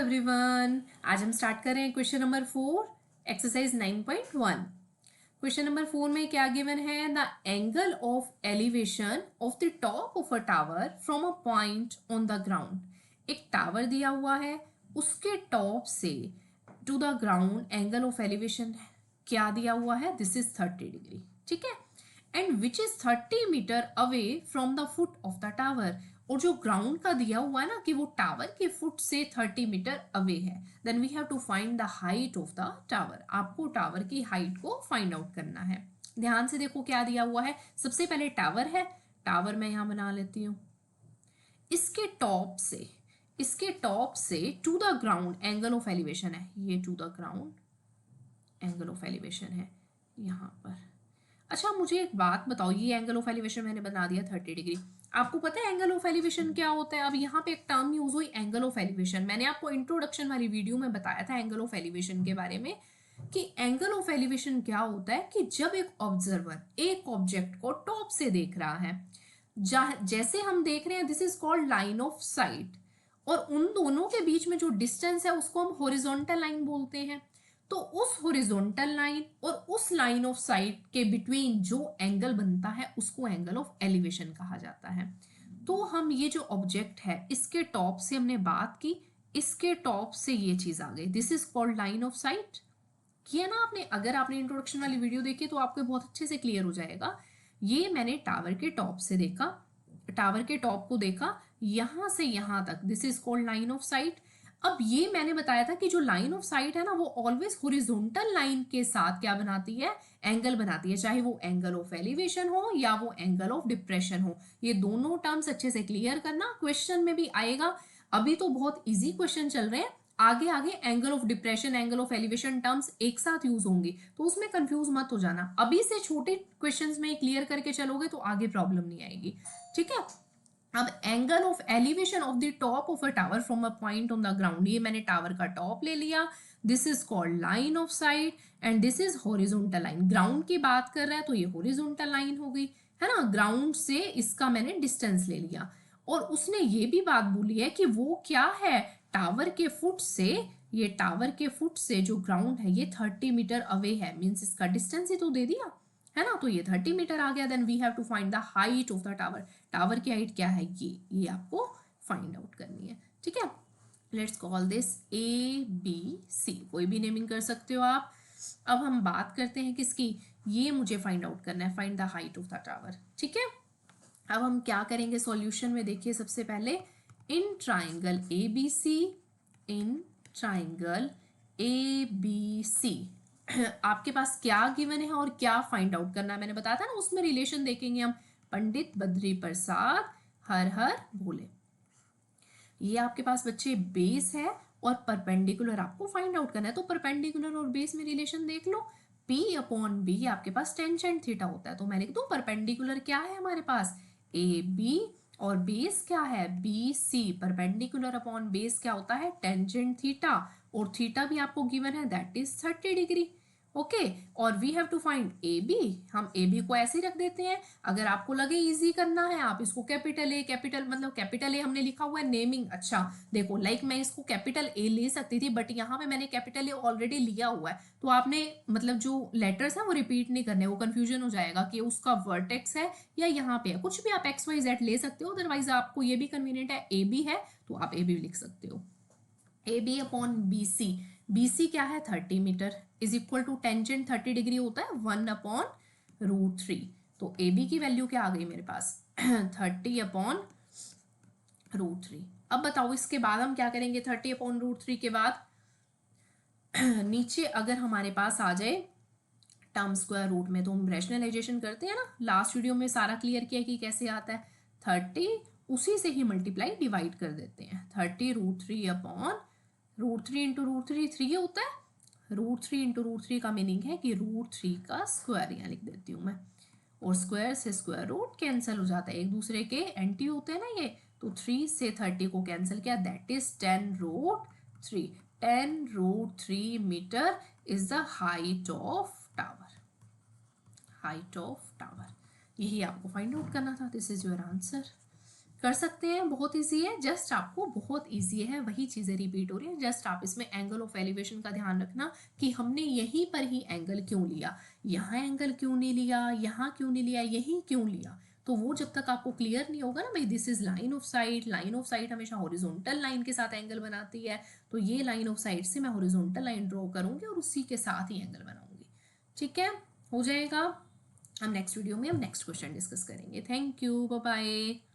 Everyone, आज हम start कर रहे हैं question number 4 exercise 9.1। Question number 4 में क्या गिवन है? The angle of elevation of the top of a tower from a point on the ground. एक टावर दिया हुआ है, उसके टॉप से to the ground angle of elevation क्या दिया हुआ है? दिस इज 30 डिग्री, ठीक है, and which is 30 metre away from the foot of the tower. और जो ग्राउंड का दिया हुआ है ना कि वो टावर के फुट से 30 मीटर अवे है, then we have to find the height of the tower. आपको टावर की हाइट को फाइंड आउट करना है। ध्यान से देखो क्या दिया हुआ है। सबसे पहले टावर है, टावर मैं यहां बना लेती हूँ। इसके टॉप से to the ground angle of elevation है, ये to the ground angle of elevation है यहां पर। अच्छा मुझे एक बात बताओ, ये एंगल ऑफ एलिवेशन मैंने बना दिया 30 डिग्री। आपको पता है एंगल ऑफ एलिवेशन क्या होता है? अब यहाँ पे एक टर्म यूज हुई एंगल ऑफ एलिवेशन। मैंने आपको इंट्रोडक्शन वाली वीडियो में बताया था एंगल ऑफ एलिवेशन के बारे में कि एंगल ऑफ एलिवेशन क्या होता है कि जब एक ऑब्जर्वर एक ऑब्जेक्ट को टॉप से देख रहा है, जैसे हम देख रहे हैं, this is called line of site, और उन दोनों के बीच में जो डिस्टेंस है उसको हम हॉरिजॉन्टल लाइन बोलते हैं। तो उस हॉरिजॉन्टल लाइन और उस लाइन ऑफ साइट के बिटवीन जो एंगल बनता है उसको एंगल ऑफ एलिवेशन कहा जाता है। तो हम ये जो ऑब्जेक्ट है इसके टॉप से हमने बात की, इसके टॉप से ये चीज आ गई, this is called line of site. किया ना आपने? अगर आपने इंट्रोडक्शन वाली वीडियो देखी तो आपको बहुत अच्छे से क्लियर हो जाएगा। ये मैंने टावर के टॉप से देखा, टावर के टॉप को देखा यहां से यहां तक, this is called line of site. अब ये मैंने बताया था कि जो लाइन ऑफ साइट है ना वो ऑलवेज हॉरिजॉन्टल लाइन के साथ क्या बनाती है? एंगल बनाती है, चाहे वो एंगल ऑफ एलिवेशन हो या वो एंगल ऑफ डिप्रेशन हो। ये दोनों टर्म्स अच्छे से क्लियर करना, क्वेश्चन में भी आएगा। अभी तो बहुत इजी क्वेश्चन चल रहे हैं, आगे आगे angle of depression angle of elevation terms एक साथ यूज होंगे, तो उसमें कंफ्यूज मत हो जाना। अभी से छोटे क्वेश्चंस में क्लियर करके चलोगे तो आगे प्रॉब्लम नहीं आएगी, ठीक है। अब angle of elevation of the top of a tower from a point on the ground, ये मैंने टावर का टॉप ले लिया, this is called line of site and this is horizontal line. Ground की बात कर रहा है तो ये हॉरिजॉन्टल लाइन हो गई, है ना। ग्राउंड से इसका मैंने डिस्टेंस ले लिया, और उसने ये भी बात बोली है कि वो क्या है, टावर के फुट से, ये टावर के फुट से जो ग्राउंड है ये 30 मीटर अवे है, मीन्स इसका डिस्टेंस ही तो दे दिया, है ना। तो ये 30 मीटर आ गया। Then we have to find the height of the tower. Tower की हाइट क्या है? ये आपको फाइंड आउट करनी है, ठीक है। लेट्स कॉल दिस ABC, कोई भी नेमिंग कर सकते हो आप। अब हम बात करते हैं किसकी? ये मुझे फाइंड आउट करना है, find the height of the tower, ठीक है। अब हम क्या करेंगे सॉल्यूशन में? देखिए सबसे पहले in triangle ABC, in triangle ABC आपके पास क्या गिवन है और क्या फाइंड आउट करना है? मैंने बताया था ना, उसमें रिलेशन देखेंगे हम। पंडित बद्री प्रसाद हर हर भोले। ये आपके पास बच्चे बेस है और परपेंडिकुलर आपको फाइंड आउट करना है, तो परपेंडिकुलर और बेस में रिलेशन देख लो। P अपॉन बी आपके पास टेंजेंट थीटा होता है, तो मैंने लिख दूं परपेंडिकुलर क्या है हमारे पास? AB, और बेस क्या है? BC। परपेंडिकुलर अपॉन बेस क्या होता है? टेंजेंट थीटा, और थीटा भी आपको गिवन है, दैट इज 30 डिग्री। ओके, और we have to find AB। हम AB को ऐसे ही रख देते हैं। अगर आपको लगे इजी करना है, आप इसको कैपिटल A, कैपिटल मतलब कैपिटल A हमने लिखा हुआ है नेमिंग। अच्छा देखो, लाइक मैं इसको कैपिटल A ले सकती थी, बट यहाँ पे मैंने कैपिटल A ऑलरेडी लिया हुआ है, तो आपने मतलब जो लेटर्स है वो रिपीट नहीं करने, वो कंफ्यूजन हो जाएगा कि उसका वर्टेक्स है या यहाँ पे है। कुछ भी आप XYZ ले सकते हो, अदरवाइज आपको ये भी कन्वीनियंट है AB है तो आप AB लिख सकते हो। AB अपॉन BC, BC क्या है? 30 metre, is equal to tangent 30 degree होता है 1 अपॉन √3। तो AB की वैल्यू क्या आ गई मेरे पास? 30 अपॉन √3। अब बताओ इसके बाद हम क्या करेंगे? 30 अपॉन √3 के बाद नीचे अगर हमारे पास आ जाए टर्म स्क्वायर रूट में, तो हम रैशनलाइजेशन करते हैं ना, लास्ट वीडियो में सारा क्लियर किया कि कैसे आता है। 30 उसी से ही मल्टीप्लाई डिवाइड कर देते हैं, 30 √3 अपॉन √3 इंटू √3 3 होता है। √3 इंटू √3 का मीनिंग है कि √3 का स्क्वायर, यहाँ लिख देती हूँ मैं, और स्क्वायर से स्क्वायर रूट कैंसिल हो जाता है, एक दूसरे के एंटी होते हैं ना ये, तो 3 से 30 को कैंसिल किया, that is 10√3। 10√3 metre is the height of tower, height of tower. यही आपको फाइंड आउट करना था, दिस इज योर आंसर। कर सकते हैं, बहुत इजी है, जस्ट आपको बहुत इजी है, वही चीज़ें रिपीट हो रही हैं, जस्ट आप इसमें एंगल ऑफ एलिवेशन का ध्यान रखना कि हमने यहीं पर ही एंगल क्यों लिया, यहाँ एंगल क्यों नहीं लिया, यहाँ क्यों नहीं लिया, यहीं क्यों लिया। तो वो जब तक आपको क्लियर नहीं होगा ना भाई, this is line of site हमेशा हॉरिजॉन्टल लाइन के साथ एंगल बनाती है, तो ये लाइन ऑफ साइट से मैं हॉरिजॉन्टल लाइन ड्रॉ करूंगी और उसी के साथ ही एंगल बनाऊंगी। ठीक है, हो जाएगा। हम नेक्स्ट वीडियो में हम नेक्स्ट क्वेश्चन डिस्कस करेंगे। Thank you, bye bye.